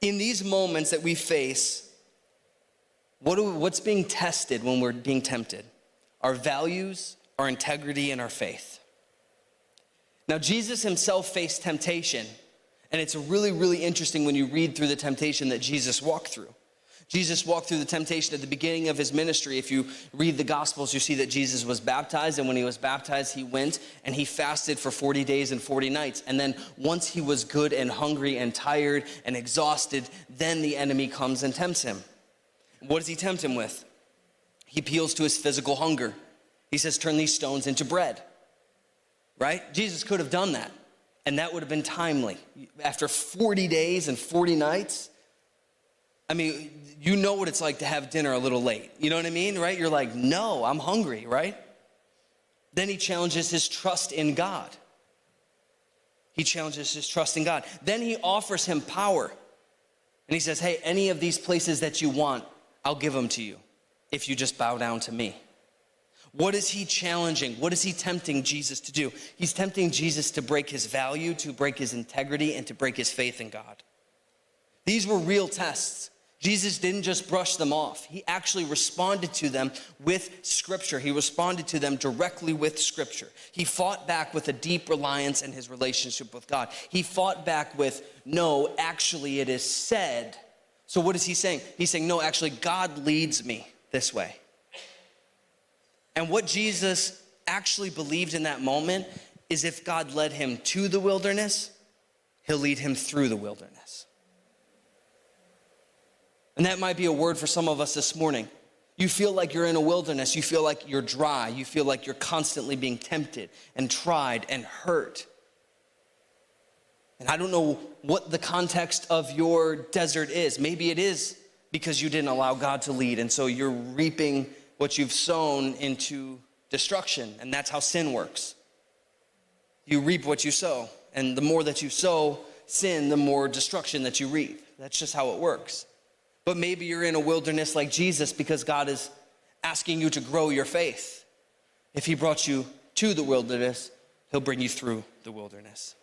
In these moments that we face, what's being tested when we're being tempted? Our values, our integrity, and our faith. Now, Jesus himself faced temptation, and it's really, really interesting when you read through the temptation that Jesus walked through. Jesus walked through the temptation at the beginning of his ministry. If you read the Gospels, you see that Jesus was baptized, and when he was baptized, he went and he fasted for 40 days and 40 nights. And then once he was good and hungry and tired and exhausted, then the enemy comes and tempts him. What does he tempt him with? He appeals to his physical hunger. He says, turn these stones into bread, right? Jesus could have done that, and that would have been timely. After 40 days and 40 nights, I mean, you know what it's like to have dinner a little late. You know what I mean, right? You're like, no, I'm hungry, right? Then he challenges his trust in God. He challenges his trust in God. Then he offers him power. And he says, hey, any of these places that you want, I'll give them to you if you just bow down to me. What is he challenging? What is he tempting Jesus to do? He's tempting Jesus to break his value, to break his integrity, and to break his faith in God. These were real tests. Jesus didn't just brush them off. He actually responded to them with Scripture. He responded to them directly with Scripture. He fought back with a deep reliance in his relationship with God. He fought back with, no, actually it is said. So what is he saying? He's saying, no, actually God leads me this way. And what Jesus actually believed in that moment is if God led him to the wilderness, he'll lead him through the wilderness. And that might be a word for some of us this morning. You feel like you're in a wilderness. You feel like you're dry. You feel like you're constantly being tempted and tried and hurt. And I don't know what the context of your desert is. Maybe it is because you didn't allow God to lead, and so you're reaping what you've sown into destruction, and that's how sin works. You reap what you sow, and the more that you sow sin, the more destruction that you reap. That's just how it works. But maybe you're in a wilderness like Jesus because God is asking you to grow your faith. If he brought you to the wilderness, he'll bring you through the wilderness.